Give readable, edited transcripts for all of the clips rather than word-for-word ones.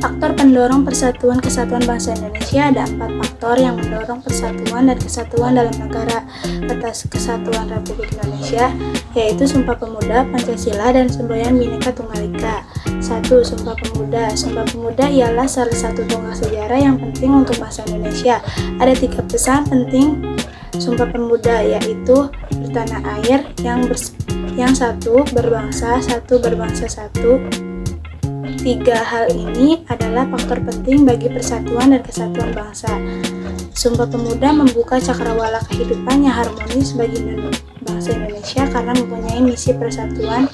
Faktor pendorong persatuan kesatuan bangsa Indonesia. Ada 4 faktor yang mendorong persatuan dan kesatuan dalam negara Kesatuan Republik Indonesia, yaitu Sumpah Pemuda, Pancasila, dan semboyan Bhinneka Tunggal Ika. 1. Sumpah Pemuda. Sumpah Pemuda ialah salah satu tonggak sejarah yang penting untuk bangsa Indonesia. Ada 3 pesan penting Sumpah Pemuda, yaitu bertanah air, yang satu berbangsa, satu. 3 hal ini adalah faktor penting bagi persatuan dan kesatuan bangsa. Sumpah Pemuda membuka cakrawala kehidupan yang harmonis bagi bangsa Indonesia karena mempunyai misi persatuan.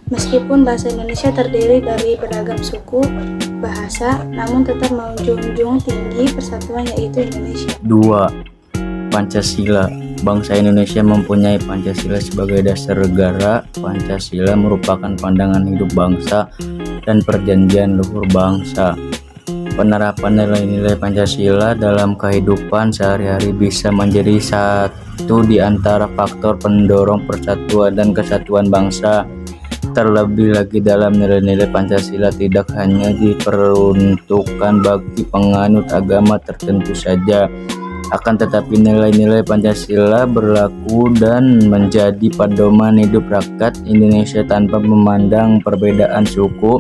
Meskipun bangsa Indonesia terdiri dari beragam suku, bahasa, namun tetap menjunjung tinggi persatuan, yaitu Indonesia. 2. Pancasila. Bangsa Indonesia mempunyai Pancasila sebagai dasar negara. Pancasila merupakan pandangan hidup bangsa dan perjanjian luhur bangsa. Penerapan nilai-nilai Pancasila dalam kehidupan sehari-hari bisa menjadi satu di antara faktor pendorong persatuan dan kesatuan bangsa. Terlebih lagi dalam nilai-nilai Pancasila tidak hanya diperuntukkan bagi penganut agama tertentu saja, akan tetapi nilai-nilai Pancasila berlaku dan menjadi pedoman hidup rakyat Indonesia tanpa memandang perbedaan suku,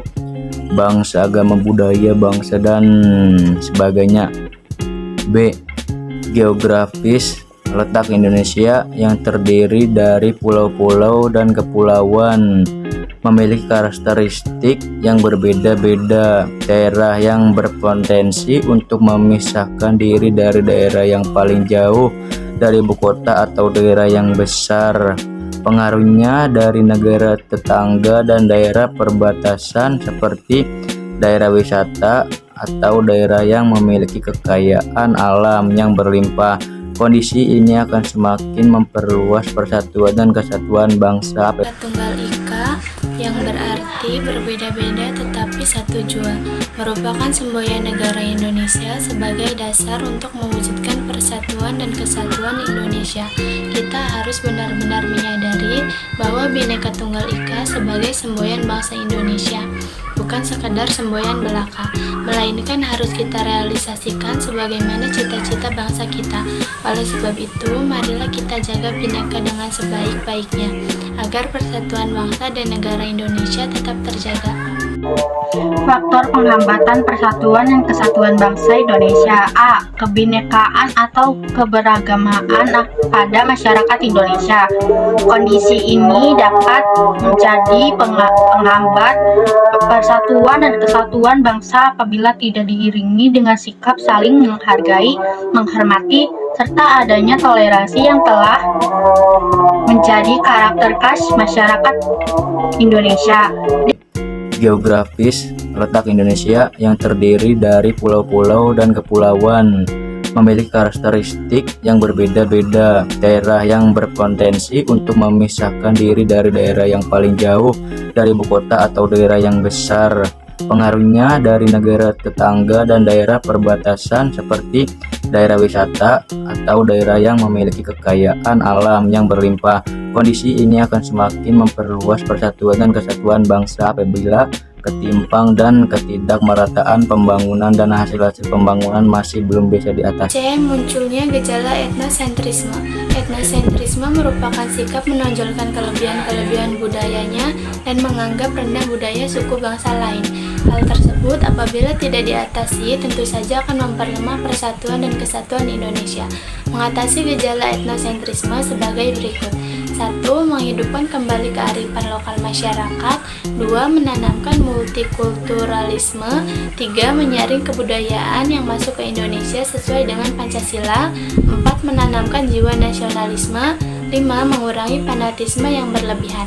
bangsa, agama, budaya, bangsa, dan sebagainya. B. Geografis. Letak Indonesia yang terdiri dari pulau-pulau dan kepulauan memiliki karakteristik yang berbeda-beda. Daerah yang berpotensi untuk memisahkan diri dari daerah yang paling jauh dari ibu kota atau daerah yang besar. Pengaruhnya dari negara tetangga dan daerah perbatasan seperti daerah wisata atau daerah yang memiliki kekayaan alam yang berlimpah. Kondisi ini akan semakin memperluas persatuan dan kesatuan bangsa. Tunggal Ika yang berarti berbeda-beda tetapi satu jua merupakan semboyan negara Indonesia sebagai dasar untuk mewujudkan persatuan dan kesatuan Indonesia. Kita harus benar-benar menyadari bahwa Bhinneka Tunggal Ika sebagai semboyan bangsa Indonesia bukan sekadar semboyan belaka, melainkan harus kita realisasikan sebagaimana cita-cita bangsa kita. Oleh sebab itu, marilah kita jaga Bhinneka dengan sebaik-baiknya, agar persatuan bangsa dan negara Indonesia tetap terjaga. Faktor penghambatan persatuan dan kesatuan bangsa Indonesia. A. Kebinekaan atau keberagamaan pada masyarakat Indonesia. Kondisi ini dapat menjadi penghambat persatuan dan kesatuan bangsa apabila tidak diiringi dengan sikap saling menghargai, menghormati, serta adanya toleransi yang telah menjadi karakter khas masyarakat Indonesia. Geografis. Letak Indonesia yang terdiri dari pulau-pulau dan kepulauan memiliki karakteristik yang berbeda-beda. Daerah yang berpotensi untuk memisahkan diri dari daerah yang paling jauh dari ibu kota atau daerah yang besar. Pengaruhnya dari negara tetangga dan daerah perbatasan seperti daerah wisata atau daerah yang memiliki kekayaan alam yang berlimpah. Kondisi ini akan semakin memperluas persatuan dan kesatuan bangsa apabila ketimpang dan ketidakmerataan pembangunan dan hasil-hasil pembangunan masih belum bisa diatasi. C. Munculnya gejala etnosentrisme. Etnosentrisme merupakan sikap menonjolkan kelebihan-kelebihan budayanya dan menganggap rendah budaya suku bangsa lain. Hal tersebut apabila tidak diatasi tentu saja akan memperlemah persatuan dan kesatuan Indonesia. Mengatasi gejala etnosentrisme sebagai berikut. 1. Menghidupkan kembali kearifan lokal masyarakat. 2. Menanamkan multikulturalisme. 3. Menyaring kebudayaan yang masuk ke Indonesia sesuai dengan Pancasila. 4. Menanamkan jiwa nasionalisme. 5. Mengurangi fanatisme yang berlebihan.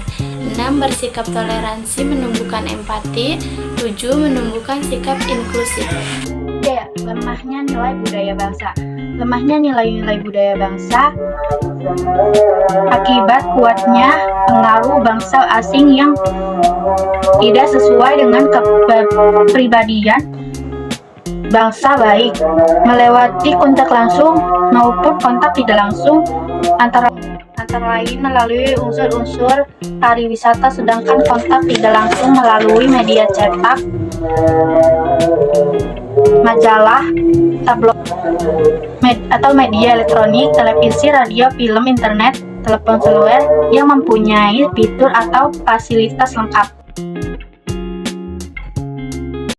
6. Bersikap toleransi menumbuhkan empati. 7. Menumbuhkan sikap inklusif. D. Lemahnya nilai budaya bangsa. Lemahnya nilai-nilai budaya bangsa akibat kuatnya pengaruh bangsa asing yang tidak sesuai dengan kepribadian bangsa, baik melewati kontak langsung maupun kontak tidak langsung antara lain melalui unsur-unsur pariwisata, sedangkan kontak tidak langsung melalui media cetak, majalah, tabloid, atau media elektronik, televisi, radio, film, internet, telepon seluler yang mempunyai fitur atau fasilitas lengkap.